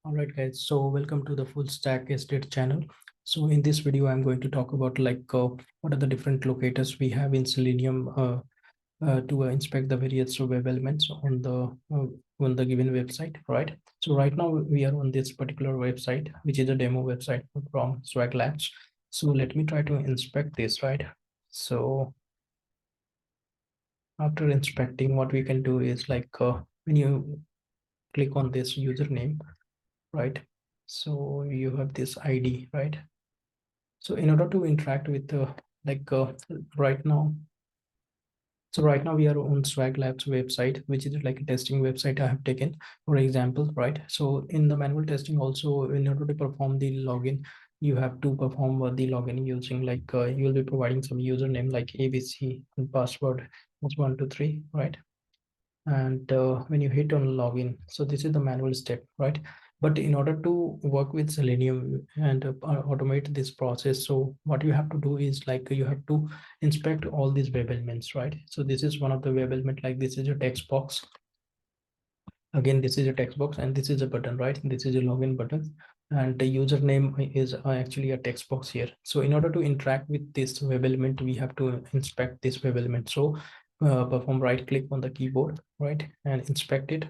All right, guys. So welcome to the FullStackSDET channel. So in this video, I'm going to talk about what are the different locators we have in Selenium to inspect the various web elements on the given website, right? So right now we are on this particular website, which is a demo website from Swag Labs. So let me try to inspect this, right? So after inspecting, what we can do is when you click on this username, right? So you have this ID, right? So in order to interact with like uh, right now, so right now we are on Swag Labs website, which is like a testing website I have taken for example, right? So in the manual testing also, in order to perform the login, you have to perform the login using you will be providing some username like ABC and password is 123, right? And when you hit on login, so this is the manual step, right? But in order to work with Selenium and automate this process, so what you have to do is you have to inspect all these web elements, right? So this is one of the web element, like this is a text box. Again, this is a text box and this is a button, right? This is a login button and the username is actually a text box here. So in order to interact with this web element, we have to inspect this web element. So perform right click on the keyboard, right, and inspect it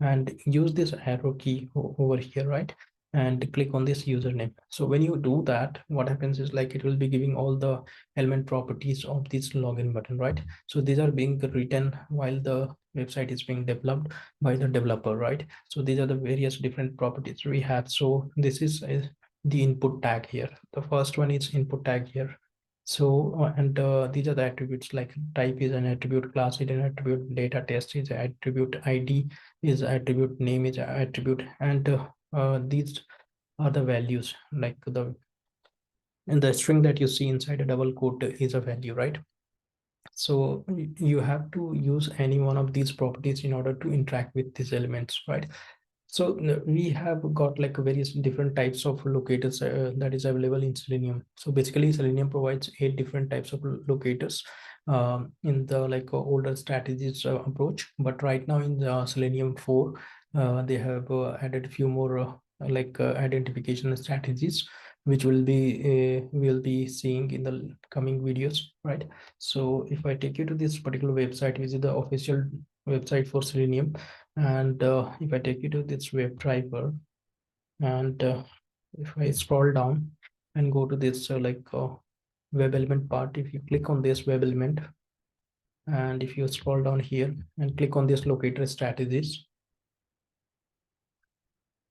and use this arrow key over here, right, and click on this username. So when you do that, what happens is it will be giving all the element properties of this login button, right? So these are being written while the website is being developed by the developer, right? So these are the various different properties we have. So this is the input tag here. The first one is input tag here. So and these are the attributes, like type is an attribute, class is an attribute, data test is an attribute, ID is attribute, name is an attribute, and these are the values, like the and the string that you see inside a double quote is a value, right? So you have to use any one of these properties in order to interact with these elements, right? So we have got like various different types of locators that is available in Selenium. So basically Selenium provides 8 different types of locators in the older strategies approach. But right now in the Selenium 4, they have added a few more identification strategies, which will be seeing in the coming videos, right? So if I take you to this particular website, which is the official website for Selenium, and if I take you to this WebDriver, and if I scroll down and go to this web element part, if you click on this web element, and if you scroll down here and click on this locator strategies,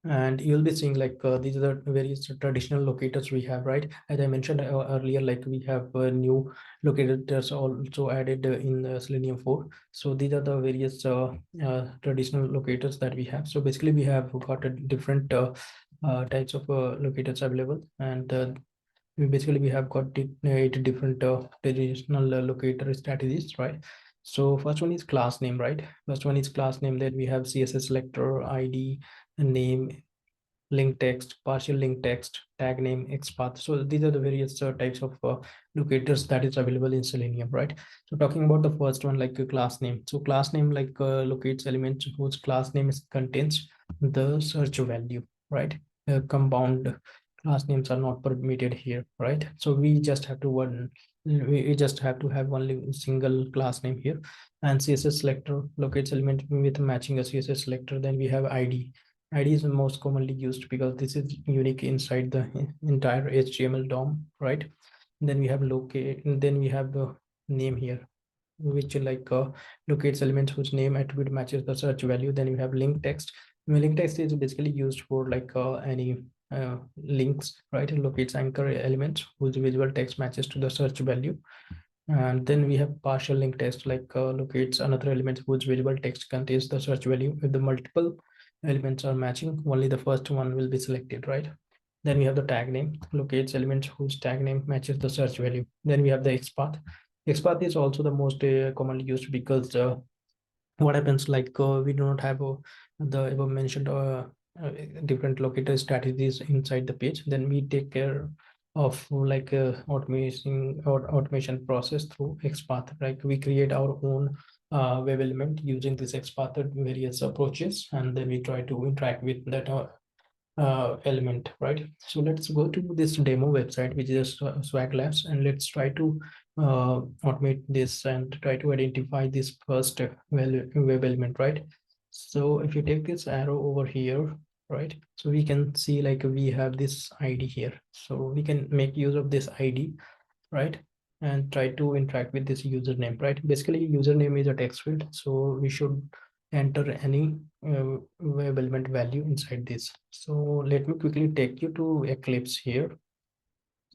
and you'll be seeing these are the various traditional locators we have, right? As I mentioned earlier, like we have new locators also added in Selenium 4. So these are the various traditional locators that we have. So basically we have got a different types of locators available, and we have got 8 different traditional locator strategies, right? So first one is class name, right? First one is class name. Then we have CSS selector, ID, name, link text, partial link text, tag name, XPath. So these are the various types of locators that is available in Selenium, right? So talking about the first one, like a class name. So class name locates elements whose class name contains the search value, right? Compound class names are not permitted here, right? So we just have to have only single class name here. And CSS selector locates element with matching a CSS selector. Then we have ID. ID is the most commonly used because this is unique inside the entire HTML DOM, right? Then we have locate, and then we have the name here, which locates elements whose name attribute matches the search value. Then we have link text. Link text is basically used for any links, right? It locates anchor elements whose visual text matches to the search value. And then we have partial link text, locates another element whose visual text contains the search value. If the multiple elements are matching, only the first one will be selected, right? Then we have the tag name, locates elements whose tag name matches the search value. Then we have the XPath. XPath is also the most commonly used because what happens, we do not have the above mentioned different locator strategies inside the page. Then we take care of automation process through XPath. Like we create our own web element using this XPath various approaches, and then we try to interact with that element, right? So let's go to this demo website, which is Swag Labs, and let's try to automate this and try to identify this first web element, right? So if you take this arrow over here, right, so we can see like we have this ID here, so we can make use of this ID, right, and try to interact with this username, right? Basically username is a text field, so we should enter any web element value inside this. So let me quickly take you to Eclipse here,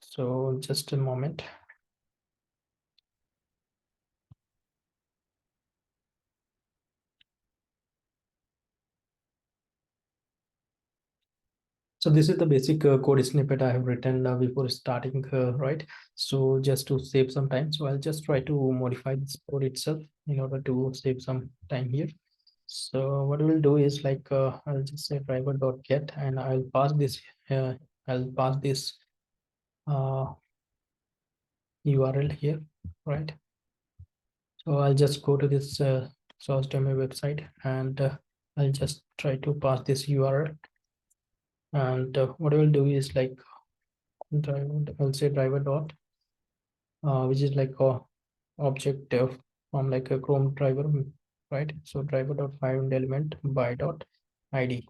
so just a moment. So this is the basic code snippet I have written before starting, right? So just to save some time, so I'll just try to modify this code itself in order to save some time here. So what we'll do is like I'll just say driver.get, and uh, I'll pass this uh, URL here, right? So I'll just go to this source demo website, and I'll just try to pass this URL. And what I will do is like driver, I'll say driver dot, which is like a object from like a Chrome driver, right? So driver dot find element by dot ID.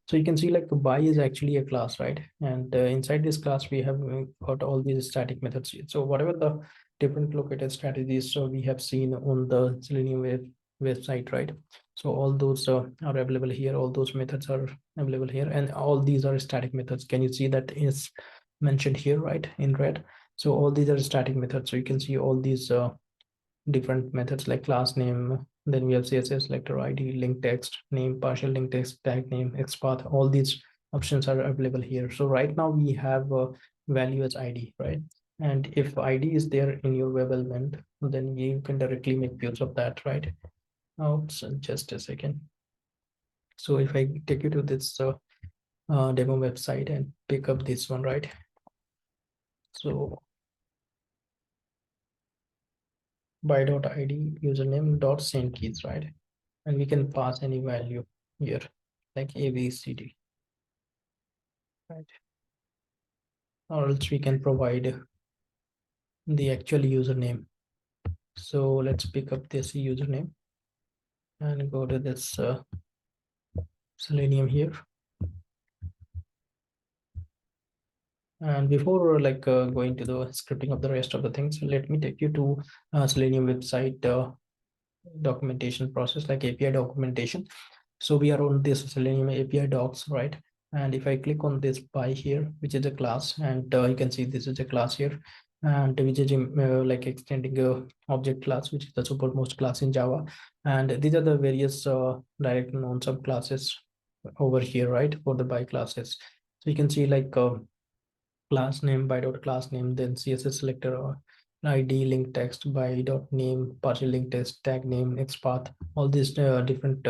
So you can see like by is actually a class, right? And inside this class we have got all these static methods. So whatever the different locator strategies so we have seen on the Selenium website, right? So all those are available here, all those methods are available here, and all these are static methods. Can you see that is mentioned here, right, in red? So all these are static methods, so you can see all these different methods like class name, then we have CSS selector ID, link text name, partial link text, tag name, XPath. All these options are available here. So right now we have a value as ID, right? And if ID is there in your web element, then you can directly make use of that, right? Now so just a second. So if I take you to this demo website and pick up this one, right? So by.id username dot send keys, right? And we can pass any value here like ABCD, right? Or else we can provide the actual username. So let's pick up this username and go to this Selenium here. And before like going to the scripting of the rest of the things, let me take you to Selenium website documentation process, like API documentation. So we are on this Selenium API docs, right? And if I click on this by here, which is a class, and you can see this is a class here, and which is like extending a object class, which is the supermost class in Java. And these are the various direct known subclasses over here, right, for the by classes. So you can see like class name by dot class name, then CSS selector or ID, link text by dot name, partial link text, tag name, XPath. All these different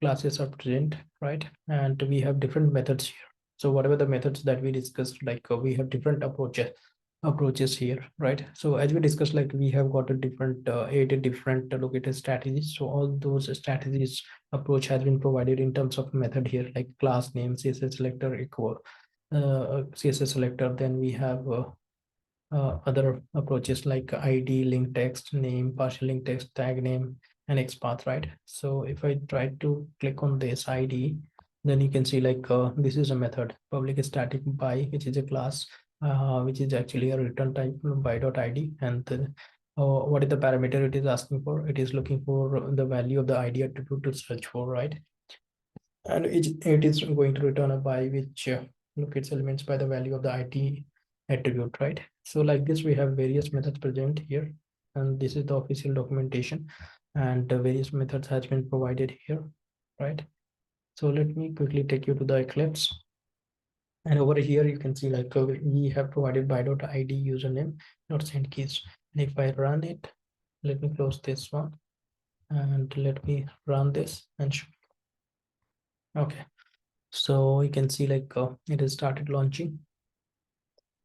classes are present, right? And we have different methods here. So whatever the methods that we discussed, like we have different approaches here, right? So as we discussed, like we have got a different 8 different locator strategies. So all those strategies approach has been provided in terms of method here, like class name, CSS selector, equal CSS selector. Then we have other approaches like ID, link text, name, partial link text, tag name, and XPath, right? So if I try to click on this ID, then you can see like this is a method, public static by, which is a class, which is actually a return type by.id. And what is the parameter it is asking for? It is looking for the value of the ID attribute to search for, right? And it is going to return a by which locates elements by the value of the ID attribute, right? So like this, we have various methods present here, and this is the official documentation, and the various methods has been provided here, right? So let me quickly take you to the Eclipse, and over here you can see like we have provided by.id username dot send keys. And if I run it, let me close this one and let me run this and show. Okay, so you can see like it has started launching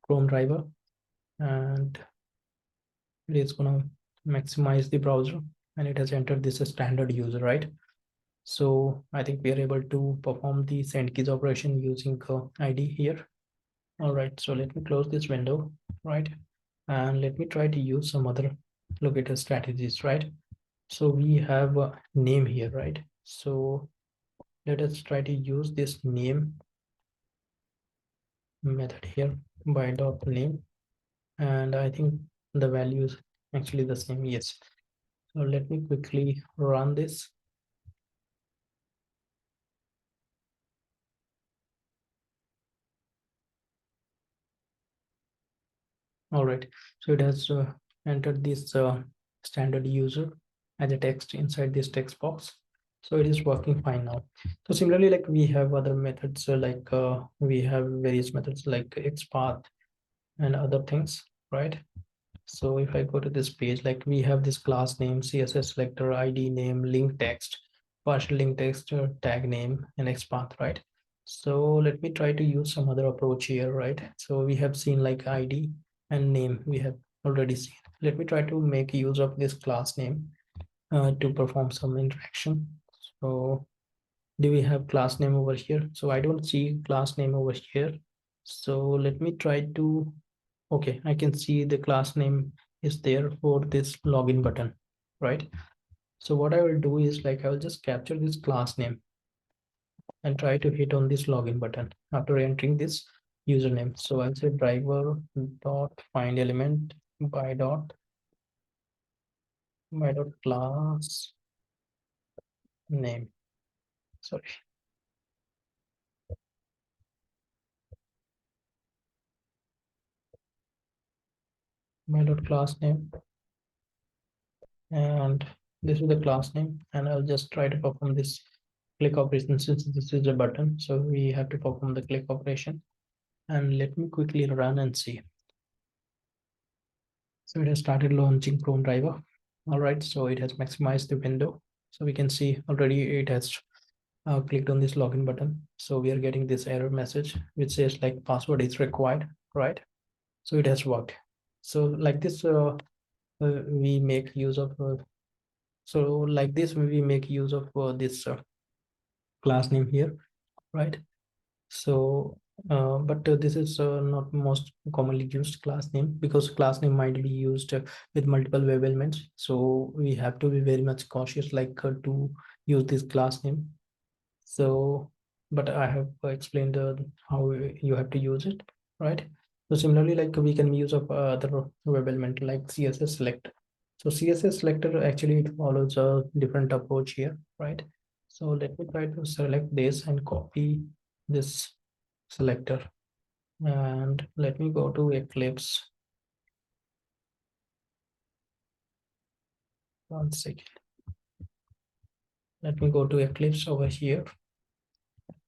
Chrome driver, and it is gonna maximize the browser, and it has entered this as standard user, right? So I think we are able to perform the send keys operation using ID here. All right, so let me close this window, right? And let me try to use some other locator strategies, right? So we have a name here, right? So let us try to use this name method here by dot name, and I think the value is actually the same. Yes. So let me quickly run this. All right, so it has entered this standard user as a text inside this text box. So it is working fine now. So similarly, like we have other methods, we have various methods like XPath and other things, right? So if I go to this page, like we have this class name, CSS selector, ID name, link text, partial link text, tag name, and XPath, right? So let me try to use some other approach here, right? So we have seen like ID and name we have already seen. Let me try to make use of this class name to perform some interaction. So do we have class name over here? So I don't see class name over here. So let me try to, okay, I can see the class name is there for this login button, right? So what I will do is like I will just capture this class name and try to hit on this login button after entering this username. So I'll say driver dot find element by dot class name. Sorry, my dot class name, and this is the class name, and I'll just try to perform this click operation since this is a button. So we have to perform the click operation, and let me quickly run and see. So it has started launching Chrome driver. All right, so it has maximized the window. So we can see already it has clicked on this login button. So we are getting this error message which says like password is required, right? So it has worked. So like this, we make use of. So like this, we make use of this class name here, right? So, but this is not most commonly used class name because class name might be used with multiple web elements. So we have to be very much cautious, to use this class name. So, but I have explained how you have to use it, right? So similarly, like we can use of other web element like CSS selector. So CSS selector actually it follows a different approach here, right? So let me try to select this and copy this selector, and let me go to Eclipse. One second. Let me go to Eclipse over here.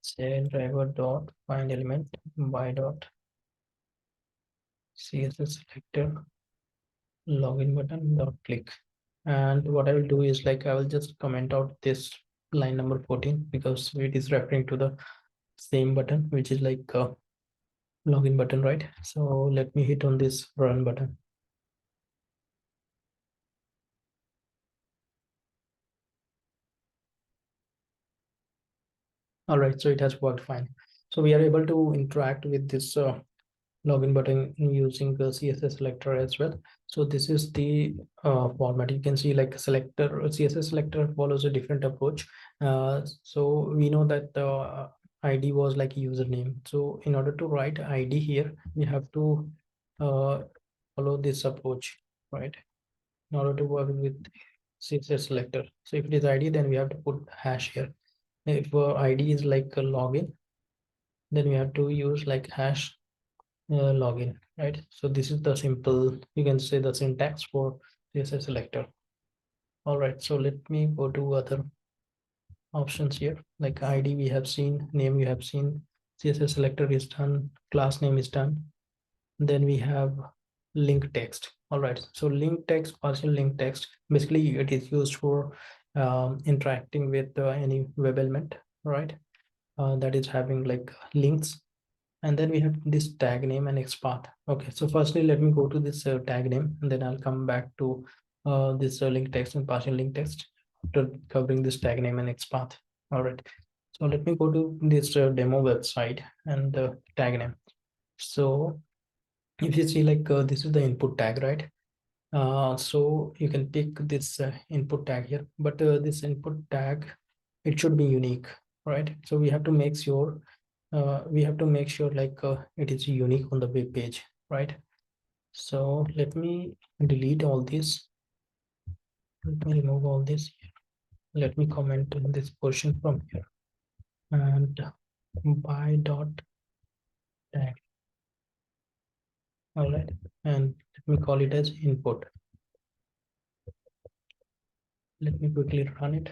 Say driver dot find element by dot CSS selector login button dot click. And what I will do is like I will just comment out this line number 14 because it is referring to the same button, which is like a login button, right? So let me hit on this run button. All right, so it has worked fine. So we are able to interact with this login button using the CSS selector as well. So this is the format. You can see like selector CSS selector follows a different approach. So we know that the ID was like username. So in order to write ID here, we have to uh, follow this approach, right? In order to work with CSS selector. So if it is ID, then we have to put hash here. If ID is like a login, then we have to use like hash login, right? So this is the simple, you can say the syntax for CSS selector. All right, so let me go to other options here. Like ID we have seen, name we have seen, CSS selector is done, class name is done. Then we have link text. All right, so link text, partial link text, basically it is used for interacting with any web element, right? That is having like links. And then we have this tag name and XPath. Okay, so firstly, let me go to this tag name, and then I'll come back to this link text and partial link text after covering this tag name and XPath. All right. So let me go to this demo website and tag name. So if you see like this is the input tag, right? So you can pick this input tag here, but this input tag, it should be unique, right? So we have to make sure like it is unique on the web page, right? So let me delete all this. Let me remove all this. Let me comment in this portion from here and by dot tag. All right, and let me call it as input. Let me quickly run it.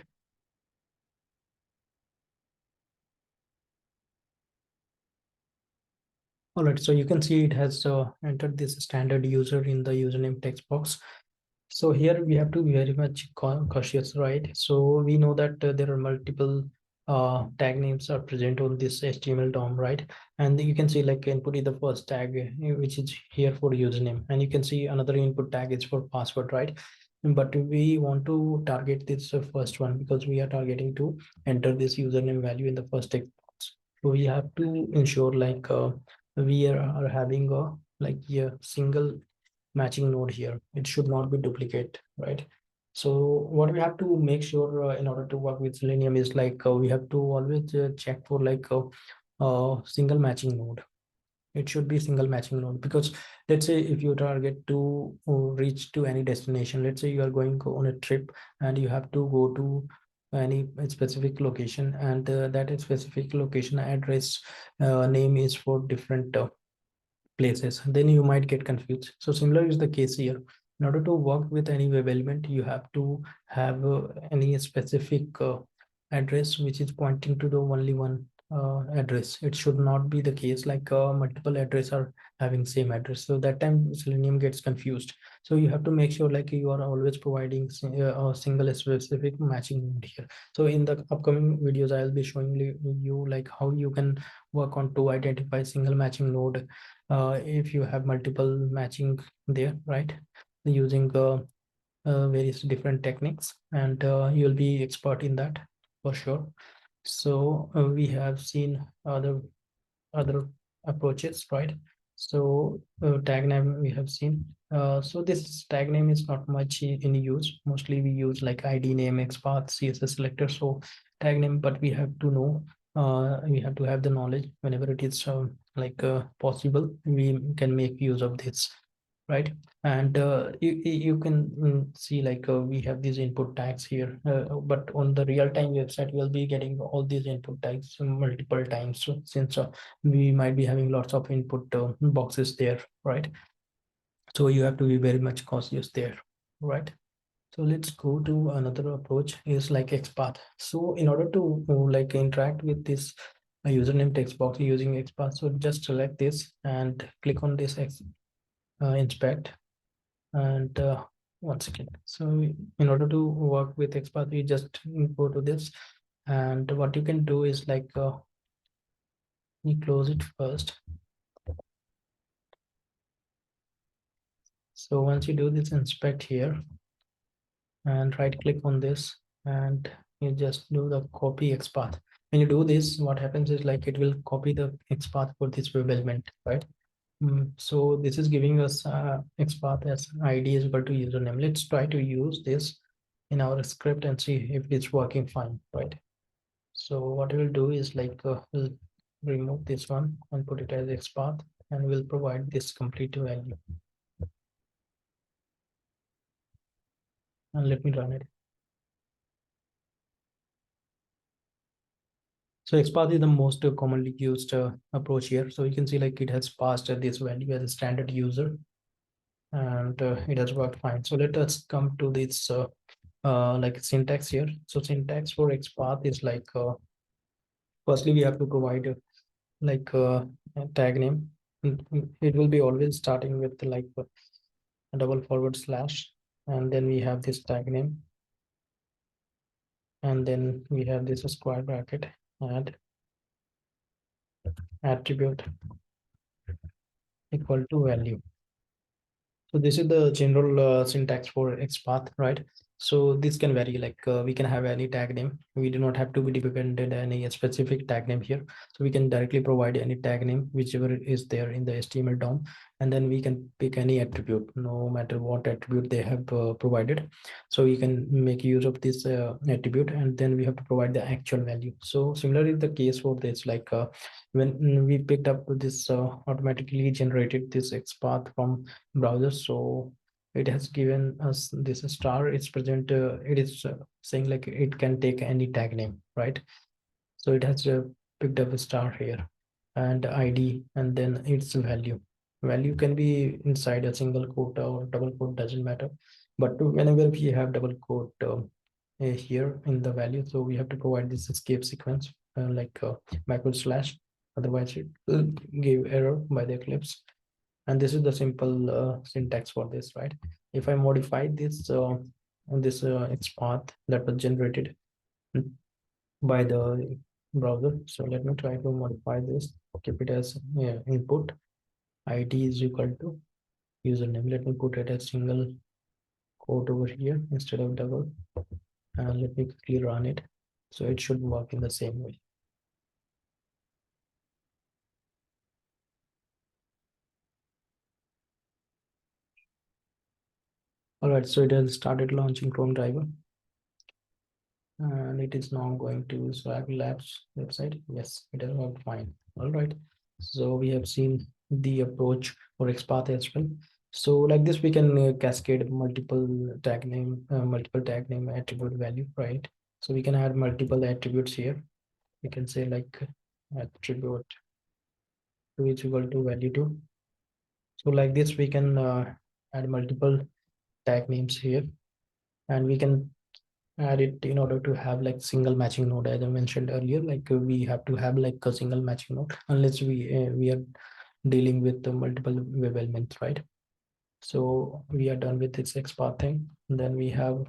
All right, so you can see it has entered this standard user in the username text box. So here we have to be very much cautious, right? So we know that there are multiple tag names are present on this HTML DOM, right? And you can see like input is the first tag, which is here for username. And you can see another input tag is for password, right? But we want to target this first one because we are targeting to enter this username value in the first text box. So we have to ensure like we are having a like a single matching node here. It should not be duplicate, right? So what we have to make sure in order to work with Selenium is like we have to always check for like a single matching node. It should be single matching node because let's say if you target to reach to any destination, let's say you are going on a trip and you have to go to any specific location, and that specific location address name is for different places, then you might get confused. So similar is the case here. In order to work with any web element, you have to have any specific address which is pointing to the only one address. It should not be the case like multiple address are having same address, so that time Selenium gets confused. So you have to make sure like you are always providing a single specific matching node here. So in the upcoming videos I'll be showing you like how you can work on to identify single matching node if you have multiple matching there, right? Using various different techniques, and you'll be expert in that for sure. So we have seen other approaches, right? So tag name we have seen. So this tag name is not much in use. Mostly we use like ID name, XPath, CSS selector. So tag name, but we have to know, we have to have the knowledge whenever it is like possible, we can make use of this, right? And you can see like we have these input tags here, but on the real-time website we'll be getting all these input tags multiple times. So since we might be having lots of input boxes there, right? So you have to be very much cautious there, right? So let's go to another approach is like XPath. So in order to like interact with this username text box using XPath, so just select this and click on this inspect, and once again, so in order to work with XPath, you just go to this, and what you can do is like you close it first. So once you do this, inspect here and right click on this, and you just do the copy XPath. When you do this, what happens is like it will copy the XPath for this web element, right? So this is giving us XPath as ID is equal to username. Let's try to use this in our script and see if it's working fine, right? So what we'll do is like we'll remove this one and put it as XPath, and we'll provide this complete value. And let me run it. So XPath is the most commonly used approach here. So you can see like it has passed this value as a standard user, and it has worked fine. So let us come to this like syntax here. So syntax for XPath is like firstly we have to provide like a tag name. It will be always starting with like a double forward slash, and then we have this tag name, and then we have this square bracket, add attribute equal to value. So this is the general syntax for XPath, right? So this can vary, like we can have any tag name. We do not have to be dependent on any specific tag name here. So we can directly provide any tag name, whichever is there in the HTML DOM, and then we can pick any attribute, no matter what attribute they have provided. So we can make use of this attribute, and then we have to provide the actual value. So similarly, the case for this, like when we picked up this automatically generated this XPath from browser, so it has given us this star. It's present, it is saying like it can take any tag name, right? So it has picked up a star here, and ID, and then its value can be inside a single quote or double quote, doesn't matter. But whenever we have double quote here in the value, so we have to provide this escape sequence, like backward slash, otherwise it will give error by the Eclipse. And this is the simple syntax for this, right? If I modify this XPath that was generated by the browser, so let me try to modify this, keep it as input, id is equal to username. Let me put it as single quote over here instead of double, and let me quickly run it. So it should work in the same way. All right, so it has started launching Chrome driver, and it is now going to Swag Labs website. Yes, it has worked fine. All right, so we have seen the approach for XPath as well. So like this, we can cascade multiple tag name attribute value, right? So we can add multiple attributes here. We can say like attribute two is equal to value two. So like this, we can add multiple tag names here, and we can add it in order to have like single matching node, as I mentioned earlier. Like we have to have like a single matching node unless we are dealing with the multiple web elements, right? So we are done with this XPath thing. And then we have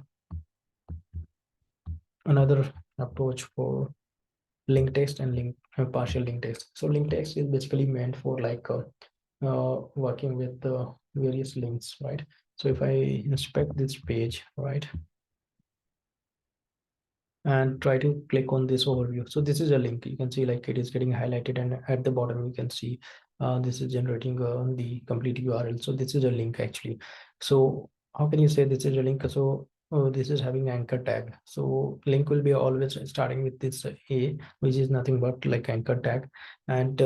another approach for link text and partial link text. So link text is basically meant for like working with the various links, right? So if I inspect this page, right, and try to click on this overview. So this is a link. You can see like it is getting highlighted, and at the bottom you can see this is generating the complete URL. So this is a link actually. So how can you say this is a link? So this is having anchor tag. So link will be always starting with this a, which is nothing but like anchor tag, and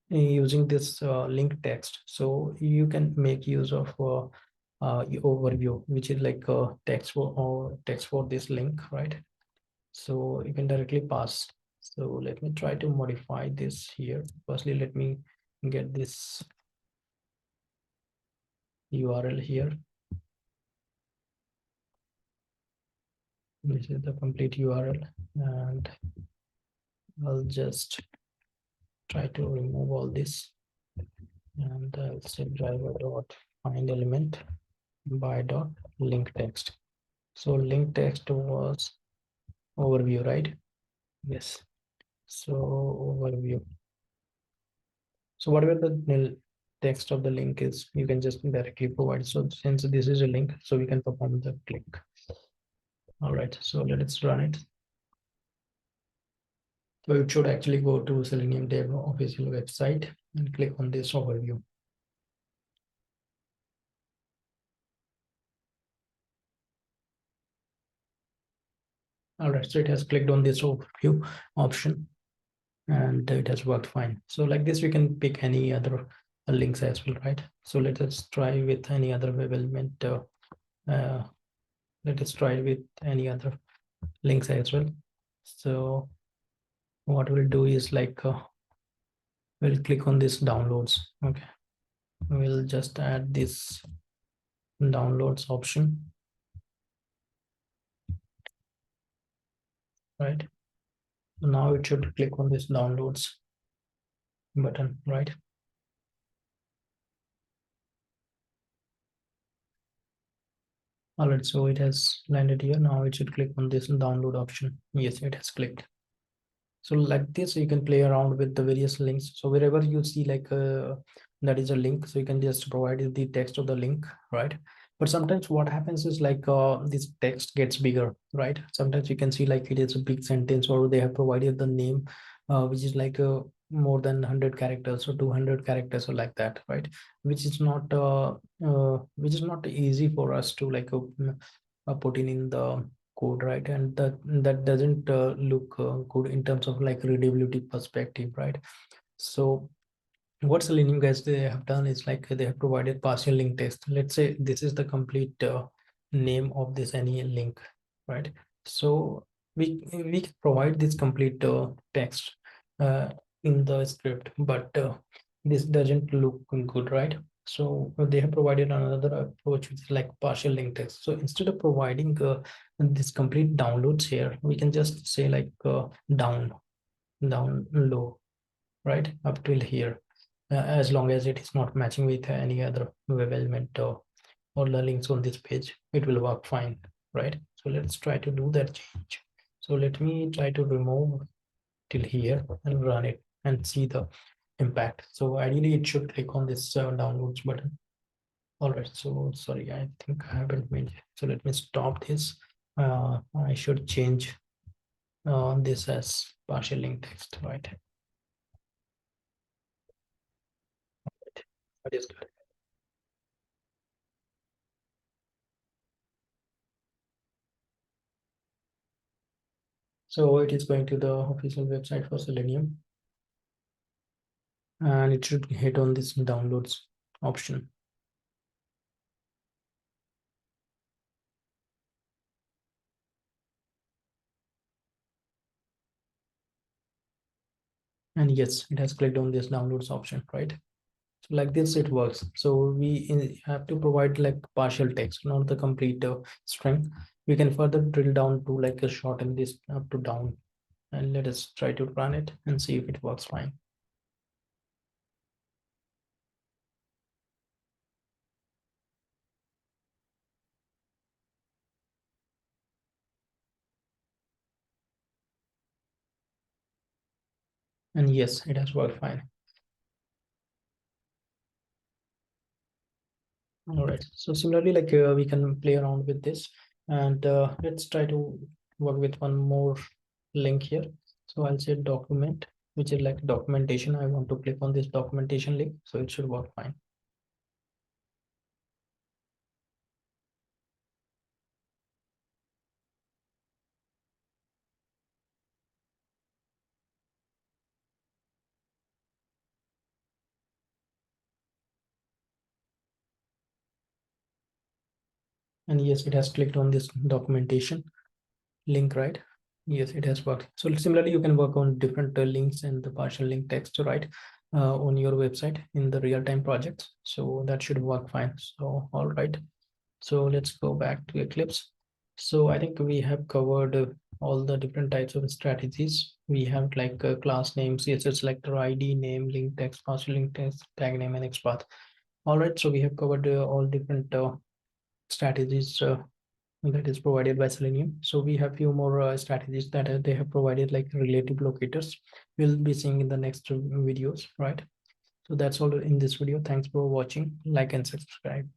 using this link text. So you can make use of overview, which is like text for this link, right? So you can directly pass. So let me try to modify this here. Firstly, let me get this URL here. This is the complete URL, and I'll just try to remove all this, and I'll say driver dot find element by dot link text. So link text was overview, right? Yes. So overview. So whatever the text of the link is, you can just directly provide. So since this is a link, so we can perform the click. All right, so let's run it. So it should actually go to Selenium Dev official website and click on this overview. All right, so it has clicked on this overview option, and it has worked fine. So like this, we can pick any other links as well, right? So let us try with any other web element. Uh, let us try with any other links as well. So what we'll do is like we'll click on this downloads. Okay, we'll just add this downloads option, right? So now it should click on this downloads button, right? All right, so it has landed here. Now it should click on this download option. Yes, it has clicked. So like this, you can play around with the various links. So wherever you see like that is a link, so you can just provide the text of the link, right? But sometimes what happens is like this text gets bigger, right? Sometimes you can see like it is a big sentence, or they have provided the name which is like more than 100 characters or 200 characters or like that, right? Which is not easy for us to like put in the code, right? And that doesn't look good in terms of like readability perspective, right? So what Selenium guys they have done is like they have provided partial link text. Let's say this is the complete name of this any link, right? So we can provide this complete text uh, in the script, but this doesn't look good, right? So they have provided another approach which is like partial link text. So instead of providing this complete downloads here, we can just say like down low, right, up till here, as long as it is not matching with any other web element or the links on this page, it will work fine, right? So let's try to do that change. So let me try to remove till here and run it and see the impact. So ideally it should click on this downloads button. All right, so sorry, I think I haven't made it. So let me stop this. I should change this as partial link text, right? That is good. So it is going to the official website for Selenium, and it should hit on this downloads option. And yes, it has clicked on this downloads option, right? So like this it works. So we have to provide like partial text, not the complete string. We can further drill down to like a shorten this up to down, and let us try to run it and see if it works fine. And yes, it has worked fine. All right. So similarly, like we can play around with this, and let's try to work with one more link here. So I'll say document, which is like documentation. I want to click on this documentation link, so it should work fine. And yes, it has clicked on this documentation link, right? Yes, it has worked. So similarly, you can work on different links and the partial link text, right, on your website in the real-time projects. So that should work fine. So all right. So let's go back to Eclipse. So I think we have covered all the different types of strategies. We have like class name, CSS selector, ID, name, link text, partial link text, tag name, and XPath. All right, so we have covered all different strategies that is provided by Selenium. So we have few more strategies that they have provided, like relative locators. We'll be seeing in the next videos, right? So that's all in this video. Thanks for watching. Like and subscribe.